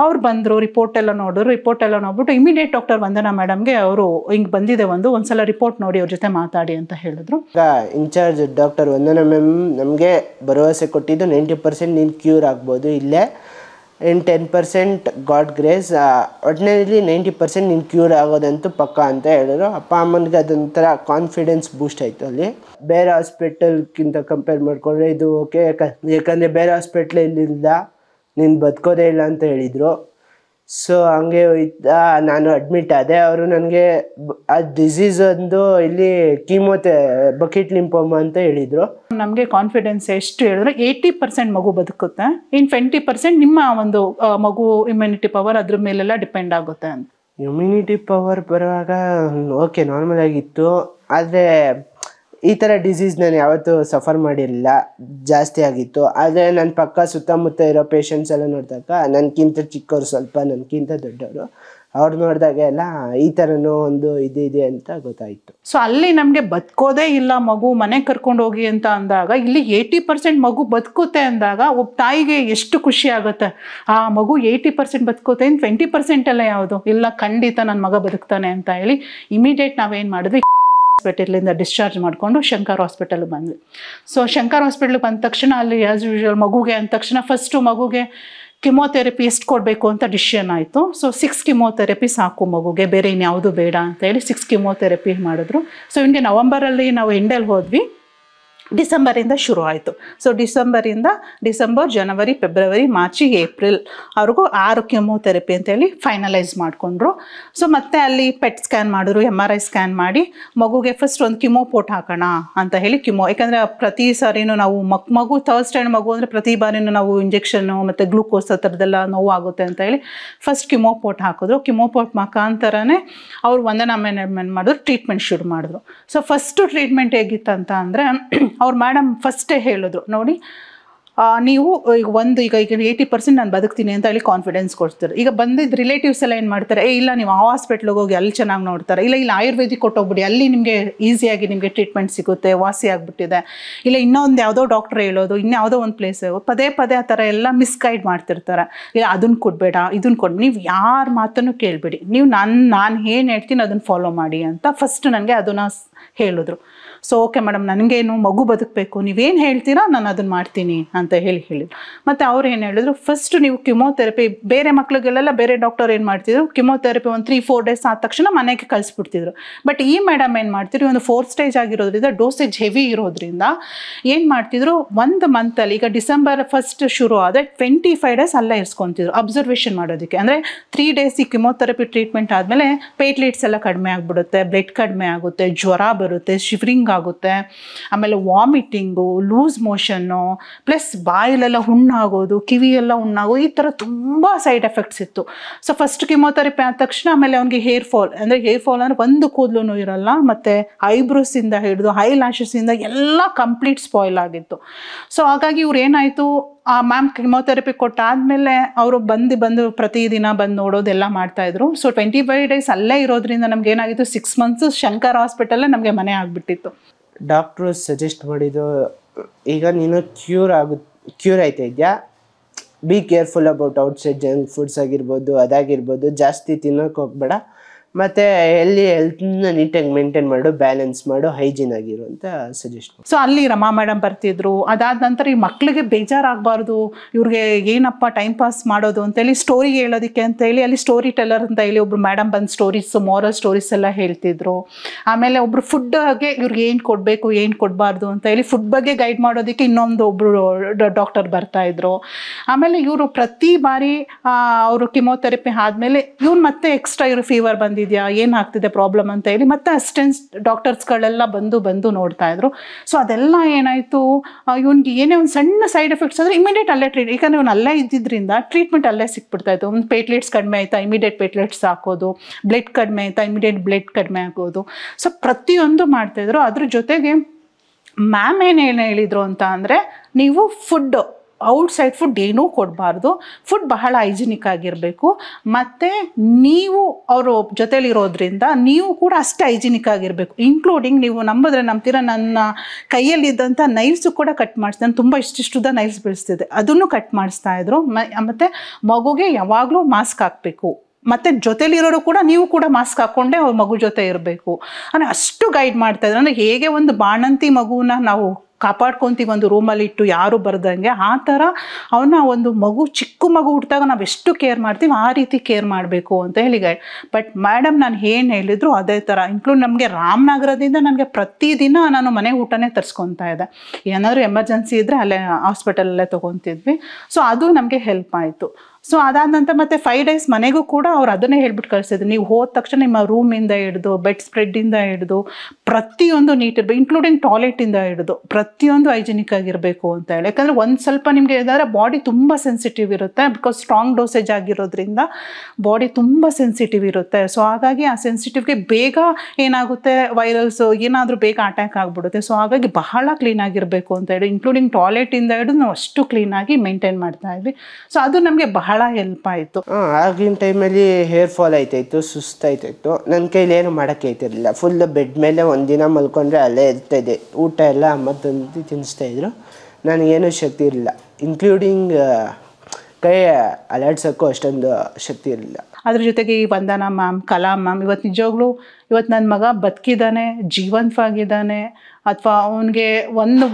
ಅವ್ರು ಬಂದರು, ರಿಪೋರ್ಟ್ ಎಲ್ಲ ನೋಡಿದ್ರು. ರಿಪೋರ್ಟ್ ಎಲ್ಲ ನೋಡ್ಬಿಟ್ಟು ಇಮಿಡಿಯೇಟ್ ಡಾಕ್ಟರ್ ವಂದನಾ ಮೇಡಮ್ಗೆ ಅವರು ಹಿಂಗೆ ಬಂದಿದೆ ಒಂದ್ಸಲ ರಿಪೋರ್ಟ್ ನೋಡಿ ಅವ್ರ ಜೊತೆ ಮಾತಾಡಿ ಅಂತ ಹೇಳಿದ್ರು. ಇನ್ಚಾರ್ಜ್ ಡಾಕ್ಟರ್ ವಂದನಾ ಮ್ಯಾಮ್ ನಮಗೆ ಭರವಸೆ ಕೊಟ್ಟಿದ್ದು 90% ನೀನು ಕ್ಯೂರ್ ಆಗ್ಬೋದು ಇಲ್ಲೇ, ಇನ್ 10% ಗಾಡ್ ಗ್ರೇಸ್, ಒಟ್ಟಿನಲ್ಲಿ 90% ನೀನು ಕ್ಯೂರ್ ಆಗೋದಂತೂ ಪಕ್ಕ ಅಂತ ಹೇಳಿದ್ರು. ಅಪ್ಪ ಅಮ್ಮನಿಗೆ ಅದೊಂಥರ ಕಾನ್ಫಿಡೆನ್ಸ್ ಬೂಸ್ಟ್ ಆಯಿತು. ಅಲ್ಲಿ ಬೇರೆ ಹಾಸ್ಪಿಟಲ್ಗಿಂತ ಕಂಪೇರ್ ಮಾಡಿಕೊಂಡ್ರೆ ಇದು ಓಕೆ, ಯಾಕಂದರೆ ಬೇರೆ ಹಾಸ್ಪಿಟ್ಲ್ ಇಲ್ಲಿಲ್ಲ, ನೀನು ಬದುಕೋದೇ ಇಲ್ಲ ಅಂತ ಹೇಳಿದರು. ಸೊ ಹಂಗೆ ಹೋಯ್ತಾ ನಾನು ಅಡ್ಮಿಟ್ ಆದೆ. ಅವರು ನನಗೆ ಆ ಡಿಸೀಸ್ ಒಂದು ಇಲ್ಲಿ ಬಕೆಟ್ ಲಿಂಫೋಮಾ ಅಂತ ಹೇಳಿದರು. ನಮಗೆ ಕಾನ್ಫಿಡೆನ್ಸ್ ಎಷ್ಟು ಹೇಳಿದ್ರೆ 80% ಮಗು ಬದುಕುತ್ತೆ, ಇನ್ನು 20% ನಿಮ್ಮ ಒಂದು ಮಗು ಇಮ್ಯುನಿಟಿ ಪವರ್ ಅದ್ರ ಮೇಲೆಲ್ಲ ಡಿಪೆಂಡ್ ಆಗುತ್ತೆ ಅಂತ. ಇಮ್ಯುನಿಟಿ ಪವರ್ ಬರುವಾಗ ಓಕೆ ನಾರ್ಮಲ್ ಆಗಿತ್ತು, ಆದರೆ ಈ ಥರ ಡಿಸೀಸ್ ನಾನು ಯಾವತ್ತೂ ಸಫರ್ ಮಾಡಿರಲಿಲ್ಲ, ಜಾಸ್ತಿ ಆಗಿತ್ತು. ಆದರೆ ನನ್ನ ಪಕ್ಕ ಸುತ್ತಮುತ್ತ ಇರೋ ಪೇಷಂಟ್ಸ್ ಎಲ್ಲ ನೋಡಿದಾಗ ನನಗಿಂತ ಚಿಕ್ಕವರು, ಸ್ವಲ್ಪ ನನಗಿಂತ ದೊಡ್ಡವರು, ಅವ್ರು ನೋಡಿದಾಗ ಎಲ್ಲ ಈ ಥರನೂ ಒಂದು ಇದೆ ಅಂತ ಗೊತ್ತಾಯಿತು. ಸೊ ಅಲ್ಲಿ ನಮಗೆ ಬದುಕೋದೇ ಇಲ್ಲ ಮಗು, ಮನೆಗೆ ಕರ್ಕೊಂಡು ಹೋಗಿ ಅಂತ ಅಂದಾಗ ಇಲ್ಲಿ 80% ಮಗು ಬದುಕುತ್ತೆ ಅಂದಾಗ ಒಬ್ಬ ತಾಯಿಗೆ ಎಷ್ಟು ಖುಷಿ ಆಗುತ್ತೆ. ಆ ಮಗು 80% ಬದುಕುತ್ತೆ, ಇನ್ನು 20% ಎಲ್ಲ ಯಾವುದು ಇಲ್ಲ, ಖಂಡಿತ ನನ್ನ ಮಗ ಬದುಕ್ತಾನೆ ಅಂತ ಹೇಳಿ ಇಮಿಡಿಯೇಟ್ ನಾವೇನು ಮಾಡಿದ್ವಿ, ಹಾಸ್ಪಿಟಲಿಂದ ಡಿಸ್ಚಾರ್ಜ್ ಮಾಡಿಕೊಂಡು ಶಂಕರ್ ಹಾಸ್ಪಿಟಲ್ಗೆ ಬಂದ್ವಿ. ಸೊ ಶಂಕರ್ ಹಾಸ್ಪಿಟ್ಲಿಗೆ ಬಂದ ತಕ್ಷಣ ಅಲ್ಲಿ ಆ್ಯಸ್ ಯೂಶುವಲ್ ಮಗುಗೆ ಅಂದ ತಕ್ಷಣ ಫಸ್ಟು ಮಗುಗೆ ಕಿಮೋಥೆರಪಿ ಎಷ್ಟು ಕೊಡಬೇಕು ಅಂತ ಡಿಸಿಷನ್ ಆಯಿತು. ಸೊ 6 ಕಿಮೋಥೆರಪಿ ಸಾಕು ಮಗುಗೆ, ಬೇರೆ ಇನ್ಯಾವುದು ಬೇಡ ಅಂತೇಳಿ 6 ಕಿಮೋಥೆರಪಿ ಮಾಡಿದ್ರು. ಸೊ ಹಿಂಗೆ ನವಂಬರಲ್ಲಿ ನಾವು ಎಂಡಲ್ಲಿ ಹೋದ್ವಿ, ಡಿಸೆಂಬರಿಂದ ಶುರು ಆಯಿತು. ಸೊ ಡಿಸೆಂಬರ್, ಜನವರಿ, ಫೆಬ್ರವರಿ, ಮಾರ್ಚ್, ಏಪ್ರಿಲ್ ಅವ್ರಿಗೂ 6 ಕಿಮೋಥೆರಪಿ ಅಂತೇಳಿ ಫೈನಲೈಸ್ ಮಾಡಿಕೊಂಡ್ರು. ಸೊ ಮತ್ತೆ ಅಲ್ಲಿ ಪೆಟ್ ಸ್ಕ್ಯಾನ್ ಮಾಡಿದ್ರು, MRI ಸ್ಕ್ಯಾನ್ ಮಾಡಿ ಮಗುಗೆ ಫಸ್ಟ್ ಒಂದು ಕಿಮೋಪೋಟ್ ಹಾಕೋಣ ಅಂತ ಹೇಳಿ ಯಾಕಂದರೆ ಪ್ರತಿ ಸಾರಿನೂ ನಾವು ಮಗು 3rd ಸ್ಟ್ಯಾಂಡರ್ಡ್ ಮಗು ಅಂದರೆ ಪ್ರತಿ ಬಾರಿನೂ ನಾವು ಇಂಜೆಕ್ಷನ್ನು ಮತ್ತು ಗ್ಲೂಕೋಸ್ ಆ ಥರದ್ದೆಲ್ಲ ನೋವು ಆಗುತ್ತೆ ಅಂತ ಹೇಳಿ ಫಸ್ಟ್ ಕಿಮೋಪೋಟ್ ಹಾಕಿದ್ರು. ಕಿಮೋಪೋಟ್ ಮುಖಾಂತರನೇ ಅವ್ರು ವಂದನಾ ಮೇಡಮ್ ಏನು ಮಾಡಿದ್ರು, ಟ್ರೀಟ್ಮೆಂಟ್ ಶುರು ಮಾಡಿದ್ರು. ಸೊ ಫಸ್ಟು ಟ್ರೀಟ್ಮೆಂಟ್ ಹೇಗಿತ್ತಂತ ಅಂದರೆ ಅವ್ರು ಮೇಡಮ್ ಫಸ್ಟೇ ಹೇಳಿದ್ರು, ನೋಡಿ ನೀವು ಈಗ 80% ನಾನು ಬದುಕ್ತೀನಿ ಅಂತ ಹೇಳಿ ಕಾನ್ಫಿಡೆನ್ಸ್ ಕೊಡ್ತಾರೆ. ಈಗ ಬಂದಿದ್ದ ರಿಲೇಟಿವ್ಸ್ ಎಲ್ಲ ಏನು ಮಾಡ್ತಾರೆ, ಇಲ್ಲ ನೀವು ಆ ಹಾಸ್ಪಿಟ್ಲಿಗೆ ಹೋಗಿ ಅಲ್ಲಿ ಚೆನ್ನಾಗಿ ನೋಡ್ತಾರೆ, ಇಲ್ಲ ಆಯುರ್ವೇದಿಕ್ ಕೊಟ್ಟೋಗ್ಬಿಡಿ, ಅಲ್ಲಿ ನಿಮಗೆ ಈಸಿಯಾಗಿ ನಿಮಗೆ ಟ್ರೀಟ್ಮೆಂಟ್ ಸಿಗುತ್ತೆ, ವಾಸಿ ಆಗಿಬಿಟ್ಟಿದೆ, ಇಲ್ಲ ಇನ್ನೊಂದು ಯಾವುದೋ ಡಾಕ್ಟ್ರ್ ಹೇಳೋದು, ಇನ್ಯಾವುದೋ ಒಂದು ಪ್ಲೇಸ್ ಪದೇ ಪದೇ ಆ ಥರ ಎಲ್ಲ ಮಿಸ್ಗೈಡ್ ಮಾಡ್ತಿರ್ತಾರೆ. ಇಲ್ಲ ಅದನ್ನು ಕೊಡಬೇಡ, ಇದನ್ನು ಕೊಡು, ನೀವು ಯಾರ ಮಾತನ್ನು ಕೇಳಬೇಡಿ, ನೀವು ನಾನು ಏನು ಹೇಳ್ತೀನಿ ಅದನ್ನು ಫಾಲೋ ಮಾಡಿ ಅಂತ ಫಸ್ಟ್ ನನಗೆ ಅದನ್ನು ಹೇಳಿದ್ರು. ಸೊ ಓಕೆ ಮೇಡಮ್, ನನಗೇನು ಮಗು ಬದುಕಬೇಕು, ನೀವೇನು ಹೇಳ್ತೀರಾ ನಾನು ಅದನ್ನು ಮಾಡ್ತೀನಿ ಅಂತ ಹೇಳಿದ್ರು. ಮತ್ತು ಅವ್ರು ಏನು ಹೇಳಿದ್ರು, ಫಸ್ಟ್ ನೀವು ಕಿಮೋಥೆರಪಿ, ಬೇರೆ ಮಕ್ಳಿಗೆಲ್ಲ ಬೇರೆ ಡಾಕ್ಟರ್ ಏನು ಮಾಡ್ತಿದ್ರು, ಕಿಮೋಥೆರಪಿ ಒಂದು 3-4 ಡೇಸ್ ಆದ ತಕ್ಷಣ ಮನೆಗೆ ಕಳಿಸ್ಬಿಡ್ತಿದ್ರು. ಬಟ್ ಈ ಮೇಡಮ್ ಏನು ಮಾಡ್ತಿದ್ರು, ಒಂದು 4th ಸ್ಟೇಜ್ ಆಗಿರೋದ್ರಿಂದ ಡೋಸೇಜ್ ಹೆವಿ ಇರೋದ್ರಿಂದ ಏನು ಮಾಡ್ತಿದ್ರು, 1 ಮಂತಲ್ಲಿ, ಈಗ December 1 ಶುರು ಆದರೆ 25 ಡೇಸ್ ಅಲ್ಲೇ ಇರಿಸ್ಕೊತಿದ್ರು ಅಬ್ಸರ್ವೇಷನ್ ಮಾಡೋದಕ್ಕೆ. ಅಂದರೆ 3 ಡೇಸ್ ಈ ಕಿಮೋಥೆರಪಿ ಟ್ರೀಟ್ಮೆಂಟ್ ಆದಮೇಲೆ ಪ್ಲೇಟ್ಲೆಟ್ಸ್ ಎಲ್ಲ ಕಡಿಮೆ ಆಗಿಬಿಡುತ್ತೆ, ಬ್ಲಡ್ ಕಡಿಮೆ ಆಗುತ್ತೆ, ಜ್ವರ ಬರುತ್ತೆ, ಶಿವರಿಂಗ್ ಆಗುತ್ತೆ, ಆಮೇಲೆ ವಾಮಿಟಿಂಗು, ಲೂಸ್ ಮೋಷನ್ನು, ಪ್ಲಸ್ ಬಾಯಿಲೆಲ್ಲ ಹುಣ್ಣಾಗೋದು, ಕಿವಿಯೆಲ್ಲ ಹುಣ್ಣಾಗೋದು, ಈ ಥರ ತುಂಬ ಸೈಡ್ ಎಫೆಕ್ಟ್ಸ್ ಇತ್ತು. ಸೊ ಫಸ್ಟ್ ಕಿಮೋಥೆರಪಿ ಆದ ತಕ್ಷಣ ಆಮೇಲೆ ಅವನಿಗೆ ಹೇರ್ ಫಾಲ್ ಅಂದರೆ ಒಂದು ಕೂದಲು ಇರಲ್ಲ, ಮತ್ತು ಐಬ್ರೋಸಿಂದ ಹಿಡಿದು ಹೈ ಲ್ಯಾಶಸ್ಸಿಂದ ಎಲ್ಲ ಕಂಪ್ಲೀಟ್ ಸ್ಪಾಯ್ಲ್ ಆಗಿತ್ತು. ಸೊ ಹಾಗಾಗಿ ಇವ್ರು ಏನಾಯಿತು, ಆ ಮ್ಯಾಮ್ ಕಿಮೋಥೆರಪಿ ಕೊಟ್ಟಾದಮೇಲೆ ಅವರು ಬಂದು ಪ್ರತಿದಿನ ಬಂದು ನೋಡೋದೆಲ್ಲ ಮಾಡ್ತಾಯಿದ್ರು. ಸೊ 25 ಡೇಸ್ ಅಲ್ಲೇ ಇರೋದ್ರಿಂದ ನಮ್ಗೆ ಏನಾಗಿತ್ತು, 6 ಮಂತ್ಸು ಶಂಕರ್ ಹಾಸ್ಪಿಟಲ್ಲೇ ನಮಗೆ ಮನೆ ಆಗಿಬಿಟ್ಟಿತ್ತು. ಡಾಕ್ಟ್ರು ಸಜೆಸ್ಟ್ ಮಾಡಿದ್ದು, ಈಗ ನೀನು ಕ್ಯೂರ್ ಆಯ್ತಾ ಇದೆಯಾ, be careful about outside junk foods ಆಗಿರ್ಬೋದು, ಅದಾಗಿರ್ಬೋದು, ಜಾಸ್ತಿ ತಿನ್ನೋಕೆ ಹೋಗ್ಬೇಡ, ಮತ್ತು ಹೆಲ್ತ್ನ ನೀಟಾಗಿ ಮೇಂಟೈನ್ ಮಾಡು, ಬ್ಯಾಲೆನ್ಸ್ ಮಾಡು, ಹೈಜೀನ್ ಆಗಿರು ಅಂತ ಸಜೆಸ್ಟ್ ಮಾಡಿ. ಸೊ ಅಲ್ಲಿ ರಮಾ ಮೇಡಮ್ ಬರ್ತಿದ್ರು. ಅದಾದ ನಂತರ ಈ ಮಕ್ಕಳಿಗೆ ಬೇಜಾರಾಗಬಾರ್ದು, ಇವ್ರಿಗೆ ಏನಪ್ಪ ಟೈಮ್ ಪಾಸ್ ಮಾಡೋದು ಅಂತೇಳಿ ಸ್ಟೋರಿ ಹೇಳೋದಕ್ಕೆ ಅಂತೇಳಿ ಅಲ್ಲಿ ಸ್ಟೋರಿ ಟೆಲ್ಲರ್ ಅಂತ ಹೇಳಿ ಒಬ್ರು ಮೇಡಮ್ ಬಂದು ಸ್ಟೋರೀಸು, ಮಾರಲ್ ಸ್ಟೋರೀಸ್ ಎಲ್ಲ ಹೇಳ್ತಿದ್ರು. ಆಮೇಲೆ ಒಬ್ರು ಫುಡ್ಗೆ ಇವ್ರಿಗೆ ಏನು ಕೊಡಬೇಕು ಏನು ಕೊಡಬಾರ್ದು ಅಂತ ಹೇಳಿ ಫುಡ್ ಬಗ್ಗೆ ಗೈಡ್ ಮಾಡೋದಕ್ಕೆ ಒಬ್ಬರು ಡಾಕ್ಟರ್ ಬರ್ತಾಯಿದ್ರು. ಆಮೇಲೆ ಇವರು ಪ್ರತಿ ಬಾರಿ ಅವರು ಕಿಮೋಥೆರಪಿ ಆದಮೇಲೆ ಇವ್ರು ಮತ್ತೆ ಎಕ್ಸ್ಟ್ರಾ ಇವರು ಫೀವರ್ ಬಂದಿದ್ಯಾ, ಏನಾಗ್ತಿದೆ ಪ್ರಾಬ್ಲಮ್ ಅಂತ ಹೇಳಿ ಮತ್ತೆ ಅಸಿಸ್ಟೆಂಟ್ ಡಾಕ್ಟರ್ಸ್ಗಳೆಲ್ಲ ಬಂದು ನೋಡ್ತಾ ಇದ್ರು. ಸೊ ಅದೆಲ್ಲ ಏನಾಯಿತು, ಇವನಿಗೆ ಏನೇ ಒಂದು ಸಣ್ಣ ಸೈಡ್ ಎಫೆಕ್ಟ್ಸ್ ಅಂದರೆ ಇಮಿಡಿಯೇಟ್ ಅಲ್ಲೇ ಯಾಕಂದರೆ ಇವನು ಅಲ್ಲೇ ಇದ್ದಿದ್ದರಿಂದ ಟ್ರೀಟ್ಮೆಂಟ್ ಅಲ್ಲೇ ಸಿಕ್ಬಿಡ್ತಾ ಇತ್ತು. ಒಂದು ಪ್ಲೇಟ್ಲೆಟ್ಸ್ ಕಡಿಮೆ ಆಯಿತಾ, ಇಮಿಡಿಯೇಟ್ ಪ್ಲೇಟ್ಲೆಟ್ಸ್ ಹಾಕೋದು, ಬ್ಲಡ್ ಕಡಿಮೆ ಆಯಿತಾ, ಇಮಿಡಿಯೇಟ್ ಬ್ಲಡ್ ಕಡಿಮೆ ಆಗೋದು. ಸೊ ಪ್ರತಿಯೊಂದು ಮಾಡ್ತಾಯಿದ್ರು. ಅದ್ರ ಜೊತೆಗೆ ಮ್ಯಾಮ್ ಏನು ಹೇಳಿದರು ಅಂತ ಅಂದರೆ, ನೀವು ಔಟ್ಸೈಡ್ ಫುಡ್ ಏನೂ ಕೊಡಬಾರ್ದು, ಫುಡ್ ಬಹಳ ಹೈಜಿನಿಕ್ ಆಗಿರಬೇಕು, ಮತ್ತು ನೀವು ಅವರು ಜೊತೆಲಿರೋದ್ರಿಂದ ನೀವು ಕೂಡ ಅಷ್ಟೇ ಹೈಜಿನಿಕ್ ಆಗಿರಬೇಕು. ಇನ್ಕ್ಲೂಡಿಂಗ್ ನೀವು ನಂಬ್ತೀರಾ, ನನ್ನ ಕೈಯಲ್ಲಿದ್ದಂಥ ನೈಲ್ಸು ಕೂಡ ಕಟ್ ಮಾಡಿಸ್ದೆ, ನಾನು ತುಂಬ ಇಷ್ಟಿಷ್ಟುದ ನೈಲ್ಸ್ ಬೆಳೆಸ್ತಿದ್ದೆ, ಅದನ್ನು ಕಟ್ ಮಾಡಿಸ್ತಾಯಿದ್ರು. ಮತ್ತು ಮಗುಗೆ ಯಾವಾಗಲೂ ಮಾಸ್ಕ್ ಹಾಕಬೇಕು, ಮತ್ತು ಜೊತೆಲಿರೋರು ಕೂಡ ನೀವು ಕೂಡ ಮಾಸ್ಕ್ ಹಾಕ್ಕೊಂಡೆ ಅವ್ರ ಮಗು ಜೊತೆ ಇರಬೇಕು ಅಂದರೆ ಅಷ್ಟು ಗೈಡ್ ಮಾಡ್ತಾಯಿದ್ರು. ಅಂದರೆ ಹೇಗೆ ಒಂದು ಬಾಣಂತಿ ಮಗುನ ನಾವು ಕಾಪಾಡ್ಕೊತೀವಿ ಒಂದು ರೂಮಲ್ಲಿ ಇಟ್ಟು ಯಾರು ಬರ್ದಂಗೆ, ಆ ಥರ ಅವನ್ನ ಒಂದು ಚಿಕ್ಕ ಮಗು ಹುಟ್ಟಿದಾಗ ನಾವು ಎಷ್ಟು ಕೇರ್ ಮಾಡ್ತೀವಿ ಆ ರೀತಿ ಕೇರ್ ಮಾಡಬೇಕು ಅಂತ ಹೇಳಿ ಗೈಡ್. ಬಟ್ ಮೇಡಮ್ ನಾನು ಏನು ಹೇಳಿದ್ರು ಅದೇ ಥರ, ಇನ್ಕ್ಲೂಡ್ ನಮಗೆ ರಾಮನಗರದಿಂದ ನನಗೆ ಪ್ರತಿದಿನ ನಾನು ಮನೆ ಊಟನೇ ತರಿಸ್ಕೊತಾ ಇದ್ದೆ, ಏನಾದರೂ ಎಮರ್ಜೆನ್ಸಿ ಇದ್ದರೆ ಅಲ್ಲೇ ಹಾಸ್ಪಿಟಲಲ್ಲೇ ತೊಗೊತಿದ್ವಿ. ಸೊ ಅದು ನಮಗೆ ಹೆಲ್ಪ್ ಆಯಿತು. ಸೊ ಅದಾದ ನಂತರ ಮತ್ತೆ 5 ಡೇಸ್ ಮನೆಗೂ ಕೂಡ ಅವ್ರು ಅದನ್ನೇ ಹೇಳ್ಬಿಟ್ಟು ಕಳಿಸಿದ್ರು, ನೀವು ಹೋದ ತಕ್ಷಣ ನಿಮ್ಮ ರೂಮಿಂದ ಹಿಡಿದು ಬೆಡ್ ಸ್ಪ್ರೆಡ್ಡಿಂದ ಹಿಡಿದು ಪ್ರತಿಯೊಂದು ನೀಟ್ ಇರಬೇಕು, ಇನ್ಕ್ಲೂಡಿಂಗ್ ಟಾಯ್ಲೆಟಿಂದ ಹಿಡಿದು ಪ್ರತಿಯೊಂದು ಹೈಜಿನಿಕ್ ಆಗಿರಬೇಕು ಅಂತ ಹೇಳಿ. ಯಾಕಂದರೆ ಒಂದು ಸ್ವಲ್ಪ ನಿಮಗೆ ಏನಾದರೆ ಬಾಡಿ ತುಂಬ ಸೆನ್ಸಿಟಿವ್ ಇರುತ್ತೆ, ಬಿಕಾಸ್ ಸ್ಟ್ರಾಂಗ್ ಡೋಸೇಜ್ ಆಗಿರೋದ್ರಿಂದ ಬಾಡಿ ತುಂಬ ಸೆನ್ಸಿಟಿವ್ ಇರುತ್ತೆ. ಸೊ ಹಾಗಾಗಿ ಆ ಸೆನ್ಸಿಟಿವ್ಗೆ ಬೇಗ ಏನಾಗುತ್ತೆ, ವೈರಲ್ಸು ಏನಾದರೂ ಬೇಗ ಅಟ್ಯಾಕ್ ಆಗಿಬಿಡುತ್ತೆ. ಸೊ ಹಾಗಾಗಿ ಬಹಳ ಕ್ಲೀನಾಗಿರಬೇಕು ಅಂತ ಹೇಳಿ, ಇನ್ಕ್ಲೂಡಿಂಗ್ ಟಾಯ್ಲೆಟಿಂದ ಹಿಡಿದು ನಾವು ಅಷ್ಟು ಕ್ಲೀನಾಗಿ ಮೇಂಟೈನ್ ಮಾಡ್ತಾ ಇದ್ವಿ. ಸೊ ಅದು ನಮಗೆ ಬಹಳ ಹೆಲ್ಪ್ ಆಯಿತು. ಆಗಿನ ಟೈಮಲ್ಲಿ ಹೇರ್ ಫಾಲ್ ಆಯ್ತಾಯಿತ್ತು, ಸುಸ್ತಾಯ್ತಾಯಿತ್ತು, ನನ್ನ ಕೈಲಿ ಏನು ಮಾಡೋಕ್ಕೆ ಆಯ್ತಿರಲಿಲ್ಲ. ಫುಲ್ ಬೆಡ್ ಮೇಲೆ ಒಂದಿನ ಮಲ್ಕೊಂಡ್ರೆ ಅಲ್ಲೇ ಇರ್ತಾಯಿದ್ದೆ, ಊಟ ಎಲ್ಲ ಅಮ್ಮ ತಂದು ತಿನ್ನಿಸ್ತಾಯಿದ್ರು, ನನಗೇನು ಶಕ್ತಿ ಇರಲಿಲ್ಲ, ಇನ್ಕ್ಲೂಡಿಂಗ್ ಕೈ ಅಲಾಡ್ಸೋಕ್ಕೂ ಅಷ್ಟೊಂದು ಶಕ್ತಿ ಇರಲಿಲ್ಲ. ಅದ್ರ ಜೊತೆಗೆ ಈ ವಂದನಾ ಮ್ಯಾಮ್, ಕಲಾ ಮ್ಯಾಮ್, ನಿಜವಾಗ್ಲೂ ನನ್ನ ಮಗ ಬದುಕಿದ್ದಾನೆ, ಜೀವಂತವಾಗಿದ್ದಾನೆ, ಅಥವಾ ಅವನಿಗೆ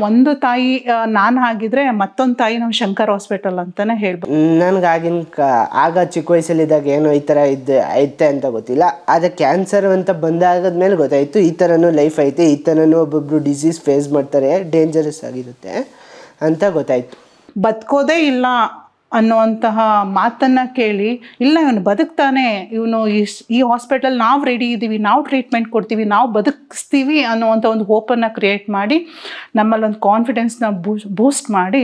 ಒಂದು ತಾಯಿ ನಾನು ಆಗಿದ್ರೆ ಮತ್ತೊಂದು ತಾಯಿ ನಾವು ಶಂಕರ್ ಹಾಸ್ಪಿಟಲ್ ಅಂತಲೇ ಹೇಳ್ಬೋದು. ಆಗ ಚಿಕ್ಕ ವಯಸ್ಸಲ್ಲಿದ್ದಾಗ ಏನೋ ಈ ಥರ ಐತೆ ಅಂತ ಗೊತ್ತಿಲ್ಲ, ಆದರೆ ಕ್ಯಾನ್ಸರ್ ಅಂತ ಬಂದಾದ್ಮೇಲೆ ಗೊತ್ತಾಯಿತು ಈ ಥರನೂ ಲೈಫ್ ಐತೆ, ಈ ಥರನೂ ಒಬ್ಬೊಬ್ಬರು ಡಿಸೀಸ್ ಫೇಸ್ ಮಾಡ್ತಾರೆ, ಡೇಂಜರಸ್ ಆಗಿರುತ್ತೆ ಅಂತ ಗೊತ್ತಾಯಿತು. ಬದುಕೋದೇ ಇಲ್ಲ ಅನ್ನುವಂತಹ ಮಾತನ್ನು ಕೇಳಿ, ಇಲ್ಲ ಇವನು ಬದುಕ್ತಾನೆ, ಇವನು ಈ ಹಾಸ್ಪಿಟಲ್ ನಾವು ರೆಡಿ ಇದ್ದೀವಿ, ನಾವು ಟ್ರೀಟ್ಮೆಂಟ್ ಕೊಡ್ತೀವಿ, ನಾವು ಬದುಕಿಸ್ತೀವಿ ಅನ್ನುವಂಥ ಒಂದು ಹೋಪನ್ನು ಕ್ರಿಯೇಟ್ ಮಾಡಿ ನಮ್ಮಲ್ಲೊಂದು ಕಾನ್ಫಿಡೆನ್ಸ್ನ ಬೂಸ್ಟ್ ಮಾಡಿ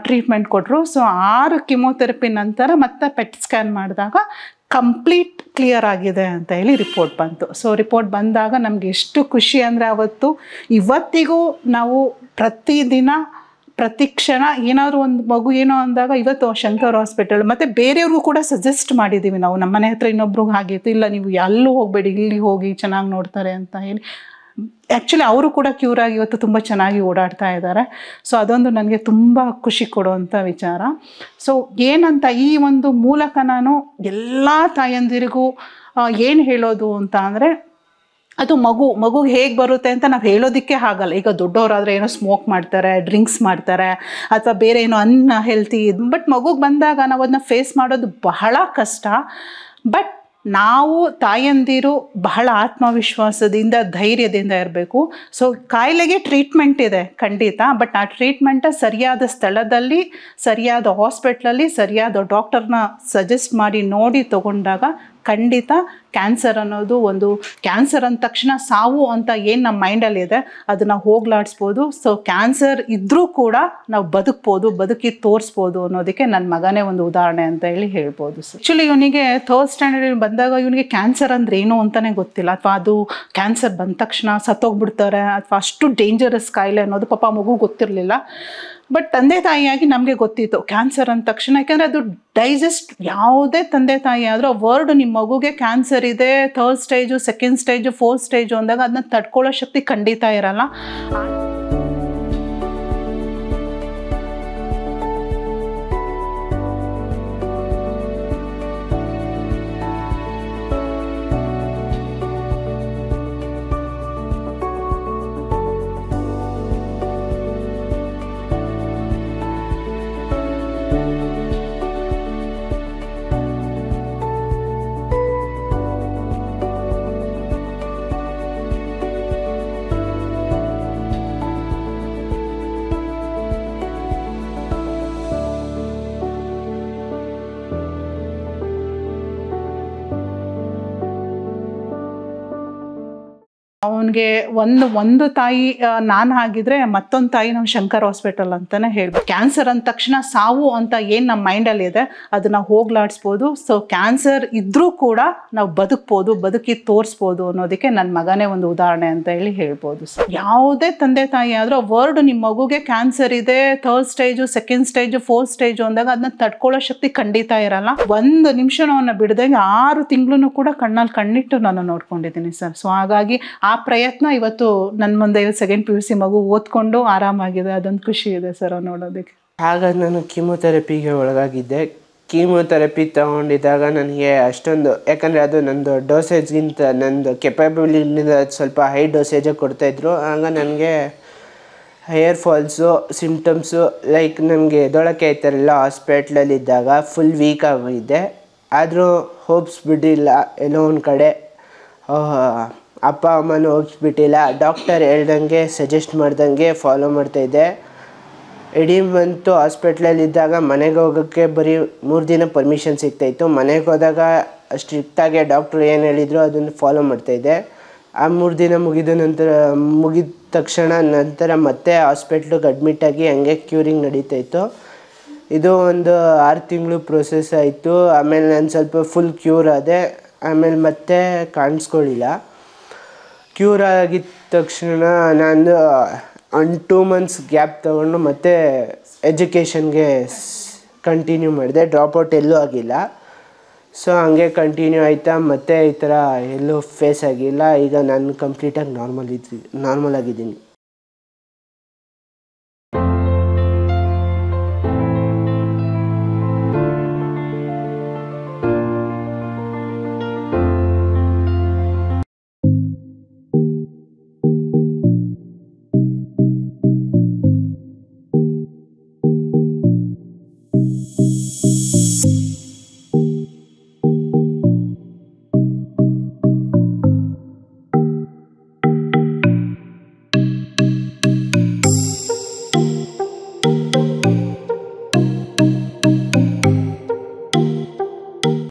ಟ್ರೀಟ್ಮೆಂಟ್ ಕೊಟ್ಟರು. ಸೊ 6 ಕಿಮೋಥೆರಪಿ ನಂತರ ಮತ್ತೆ ಪೆಟ್ ಸ್ಕ್ಯಾನ್ ಮಾಡಿದಾಗ ಕಂಪ್ಲೀಟ್ ಕ್ಲಿಯರ್ ಆಗಿದೆ ಅಂತ ಹೇಳಿ ರಿಪೋರ್ಟ್ ಬಂತು. ಸೊ ರಿಪೋರ್ಟ್ ಬಂದಾಗ ನಮಗೆ ಎಷ್ಟು ಖುಷಿ ಅಂದರೆ ಇವತ್ತಿಗೂ ನಾವು ಪ್ರತಿದಿನ ಪ್ರತಿ ಕ್ಷಣ ಏನಾದರೂ ಒಂದು ಮಗು ಏನೋ ಅಂದಾಗ ಇವತ್ತು ಶಂಕರ್ ಹಾಸ್ಪಿಟಲ್ ಮತ್ತು ಬೇರೆಯವ್ರಿಗೂ ಕೂಡ ಸಜೆಸ್ಟ್ ಮಾಡಿದ್ದೀವಿ ನಾವು. ನಮ್ಮ ಮನೆ ಹತ್ರ ಇನ್ನೊಬ್ರಿಗೆ ಆಗಿತ್ತು, ಇಲ್ಲ ನೀವು ಎಲ್ಲೂ ಹೋಗಬೇಡಿ, ಇಲ್ಲಿ ಹೋಗಿ ಚೆನ್ನಾಗಿ ನೋಡ್ತಾರೆ ಅಂತ ಹೇಳಿ. ಆ್ಯಕ್ಚುಲಿ ಅವರು ಕೂಡ ಕ್ಯೂರ್ ಆಗಿ ಇವತ್ತು ತುಂಬ ಚೆನ್ನಾಗಿ ಓಡಾಡ್ತಾ ಇದ್ದಾರೆ. ಸೊ ಅದೊಂದು ನನಗೆ ತುಂಬ ಖುಷಿ ಕೊಡುವಂಥ ವಿಚಾರ. ಸೊ ಏನಂತ ಈ ಒಂದು ಮೂಲಕ ನಾನು ಎಲ್ಲ ತಾಯಂದಿರಿಗೂ ಏನು ಹೇಳೋದು ಅಂತ ಅಂದರೆ, ಅದು ಮಗುಗೆ ಹೇಗೆ ಬರುತ್ತೆ ಅಂತ ನಾವು ಹೇಳೋದಕ್ಕೆ ಆಗಲ್ಲ. ಈಗ ದೊಡ್ಡವರಾದರೆ ಏನೋ ಸ್ಮೋಕ್ ಮಾಡ್ತಾರೆ, ಡ್ರಿಂಕ್ಸ್ ಮಾಡ್ತಾರೆ, ಅಥವಾ ಬೇರೆ ಏನೋ ಅನ್ಹೆಲ್ತಿ. ಬಟ್ ಮಗುಗೆ ಬಂದಾಗ ನಾವು ಅದನ್ನ ಫೇಸ್ ಮಾಡೋದು ಬಹಳ ಕಷ್ಟ. ಬಟ್ ನಾವು ತಾಯಂದಿರು ಬಹಳ ಆತ್ಮವಿಶ್ವಾಸದಿಂದ ಧೈರ್ಯದಿಂದ ಇರಬೇಕು. ಸೊ ಕಾಯಿಲೆಗೆ ಟ್ರೀಟ್ಮೆಂಟ್ ಇದೆ ಖಂಡಿತ, ಬಟ್ ಆ ಟ್ರೀಟ್ಮೆಂಟ ಸರಿಯಾದ ಸ್ಥಳದಲ್ಲಿ, ಸರಿಯಾದ ಹಾಸ್ಪಿಟ್ಲಲ್ಲಿ, ಸರಿಯಾದ ಡಾಕ್ಟರ್ನ ಸಜೆಸ್ಟ್ ಮಾಡಿ ನೋಡಿ ತಗೊಂಡಾಗ ಖಂಡಿತ ಕ್ಯಾನ್ಸರ್ ಅನ್ನೋದು ಒಂದು ಕ್ಯಾನ್ಸರ್ ಅಂದ ತಕ್ಷಣ ಸಾವು ಅಂತ ಏನು ನಮ್ಮ ಮೈಂಡಲ್ಲಿ ಇದೆ ಅದನ್ನು ಹೋಗ್ಲಾಡಿಸ್ಬೋದು. ಸೊ ಕ್ಯಾನ್ಸರ್ ಇದ್ದರೂ ಕೂಡ ನಾವು ಬದುಕಿ ತೋರಿಸ್ಬೋದು ಅನ್ನೋದಕ್ಕೆ ನನ್ನ ಮಗನೇ ಒಂದು ಉದಾಹರಣೆ ಅಂತ ಹೇಳಿ ಹೇಳ್ಬೋದು. ಆ್ಯಕ್ಚುಲಿ ಇವನಿಗೆ 3rd ಸ್ಟ್ಯಾಂಡರ್ಡ್ ಬಂದಾಗ ಇವನಿಗೆ ಕ್ಯಾನ್ಸರ್ ಅಂದ್ರೆ ಏನು ಅಂತಲೇ ಗೊತ್ತಿಲ್ಲ, ಅಥವಾ ಅದು ಕ್ಯಾನ್ಸರ್ ಬಂದ ತಕ್ಷಣ ಸತ್ತೋಗ್ಬಿಡ್ತಾರೆ ಅಥವಾ ಅಷ್ಟು ಡೇಂಜರಸ್ ಕಾಯಿಲೆ ಅನ್ನೋದು ಪಾಪ ಮಗು ಗೊತ್ತಿರಲಿಲ್ಲ. ಬಟ್ ತಂದೆ ತಾಯಿಯಾಗಿ ನಮಗೆ ಗೊತ್ತಿತ್ತು ಕ್ಯಾನ್ಸರ್ ಅಂದ ತಕ್ಷಣ. ಯಾಕೆಂದರೆ ಅದು ಡೈಜೆಸ್ಟ್, ಯಾವುದೇ ತಂದೆ ತಾಯಿ ಆದರೂ ವರ್ಡ್ ನಿಮ್ಮ ಮಗುಗೆ ಕ್ಯಾನ್ಸರ್ ಇದೆ 3rd stage, 2nd stage, 4th stage ಅಂದಾಗ ಅದನ್ನ ತಡ್ಕೊಳ್ಳೋ ಶಕ್ತಿ ಖಂಡಿತ ಇರಲ್ಲ. ಅವನಿಗೆ ಒಂದು ತಾಯಿ ನಾನು ಆಗಿದ್ರೆ ಮತ್ತೊಂದು ತಾಯಿ ನಾವು ಶಂಕರ್ ಹಾಸ್ಪಿಟಲ್ ಅಂತಲೇ ಹೇಳ್ಬೋದು. ಕ್ಯಾನ್ಸರ್ ಅಂದ ತಕ್ಷಣ ಸಾವು ಅಂತ ಏನು ನಮ್ಮ ಮೈಂಡಲ್ಲಿ ಇದೆ ಅದನ್ನು ಹೋಗ್ಲಾಡಿಸ್ಬೋದು. ಸೊ ಕ್ಯಾನ್ಸರ್ ಇದ್ದರೂ ಕೂಡ ನಾವು ಬದುಕಿ ತೋರಿಸ್ಬೋದು ಅನ್ನೋದಕ್ಕೆ ನನ್ನ ಮಗನೇ ಒಂದು ಉದಾಹರಣೆ ಅಂತ ಹೇಳಿ ಹೇಳ್ಬೋದು. ಯಾವುದೇ ತಂದೆ ತಾಯಿ ಆದರೂ ವರ್ಡ್ ನಿಮ್ಮ ಮಗುಗೆ ಕ್ಯಾನ್ಸರ್ ಇದೆ 3rd stage, 2nd stage, 4th stage ಅಂದಾಗ ಅದನ್ನ ತಡ್ಕೊಳ್ಳೋ ಶಕ್ತಿ ಖಂಡಿತ ಇರಲ್ಲ. ಒಂದು ನಿಮಿಷನೂ ಅವನ್ನ ಬಿಡದಂಗೆ 6 ತಿಂಗಳು ಕೂಡ ಕಣ್ಣಲ್ಲಿ ಕಣ್ಣಿಟ್ಟು ನಾನು ನೋಡ್ಕೊಂಡಿದ್ದೀನಿ ಸರ್. ಸೊ ಹಾಗಾಗಿ ಆ ಪ್ರಯತ್ನ ಇವತ್ತು ನನ್ನ ಮುಂದೆ 2nd PUC ಮಗು ಓದ್ಕೊಂಡು ಆರಾಮಾಗಿದೆ. ಅದೊಂದು ಖುಷಿ ಇದೆ ಸರ್ ನೋಡೋದಕ್ಕೆ. ಆಗ ನಾನು ಕೀಮೋಥೆರಪಿಗೆ ಒಳಗಾಗಿದ್ದೆ. ಕೀಮೋಥೆರಪಿ ತಗೊಂಡಿದ್ದಾಗ ನನಗೆ ಅಷ್ಟೊಂದು, ಯಾಕಂದರೆ ಅದು ನಂದು ಡೋಸೇಜ್ಗಿಂತ ನಂದು ಕೆಪಬಿಲಿಟಿಯಿಂದ ಸ್ವಲ್ಪ ಹೈ ಡೋಸೇಜೇ ಕೊಡ್ತಾಯಿದ್ರು. ಆಗ ನನಗೆ ಹೇರ್ ಫಾಲ್ಸು ಸಿಮ್ಟಮ್ಸು, ಲೈಕ್ ನನಗೆ ಎದ್ದೊಳಕ್ಕೆ ಆಯ್ತಾರಲ್ಲ ಹಾಸ್ಪಿಟ್ಲಲ್ಲಿದ್ದಾಗ ಫುಲ್ ವೀಕ್ ಆಗಿದ್ದೆ. ಆದರೂ ಹೋಪ್ಸ್ ಬಿಟ್ಟಿಲ್ಲ. ಎಲ್ಲೋ ಒಂದು ಕಡೆ ಅಪ್ಪ ಅಮ್ಮನೂ ಹೋಗಿಬಿಟ್ಟಿಲ್ಲ. ಡಾಕ್ಟರ್ ಹೇಳ್ದಂಗೆ ಸಜೆಸ್ಟ್ ಮಾಡ್ದಂಗೆ ಫಾಲೋ ಮಾಡ್ತಾಯಿದ್ದೆ. ಇಡೀ ಮಂತು ಹಾಸ್ಪಿಟ್ಲಲ್ಲಿದ್ದಾಗ ಮನೆಗೆ ಹೋಗೋಕ್ಕೆ ಬರೀ 3 ದಿನ ಪರ್ಮಿಷನ್ ಸಿಗ್ತಾಯಿತ್ತು. ಮನೆಗೆ ಹೋದಾಗ ಸ್ಟ್ರಿಕ್ಟಾಗಿ ಡಾಕ್ಟ್ರು ಏನು ಹೇಳಿದ್ರು ಅದನ್ನು ಫಾಲೋ ಮಾಡ್ತಾಯಿದ್ದೆ. ಆ 3 ದಿನ ಮುಗಿದ ತಕ್ಷಣ ಮತ್ತೆ ಹಾಸ್ಪಿಟ್ಲಿಗೆ ಅಡ್ಮಿಟಾಗಿ ಹಂಗೆ ಕ್ಯೂರಿಂಗ್ ನಡೀತಾಯಿತ್ತು. ಇದು ಒಂದು 6 ತಿಂಗಳು ಪ್ರೊಸೆಸ್ ಆಯಿತು. ಆಮೇಲೆ ನಾನು ಸ್ವಲ್ಪ ಫುಲ್ ಕ್ಯೂರ್ ಆದೆ. ಆಮೇಲೆ ಮತ್ತೆ ಕಾಣಿಸ್ಕೊಳ್ಳಿಲ್ಲ. ಕ್ಯೂರ್ ಆಗಿದ ತಕ್ಷಣ ನಾನು 2 ಮಂತ್ಸ್ ಗ್ಯಾಪ್ ತೊಗೊಂಡು ಮತ್ತೆ ಎಜುಕೇಷನ್ಗೆ ಕಂಟಿನ್ಯೂ ಮಾಡಿದೆ. ಡ್ರಾಪ್ಔಟ್ ಎಲ್ಲೂ ಆಗಿಲ್ಲ. ಸೊ ಹಂಗೆ ಕಂಟಿನ್ಯೂ ಆಯಿತಾ, ಮತ್ತೆ ಈ ಥರ ಎಲ್ಲೂ ಫೇಸ್ ಆಗಿಲ್ಲ. ಈಗ ನಾನು ಕಂಪ್ಲೀಟಾಗಿ ನಾರ್ಮಲ್ ಆಗಿದ್ದೀನಿ.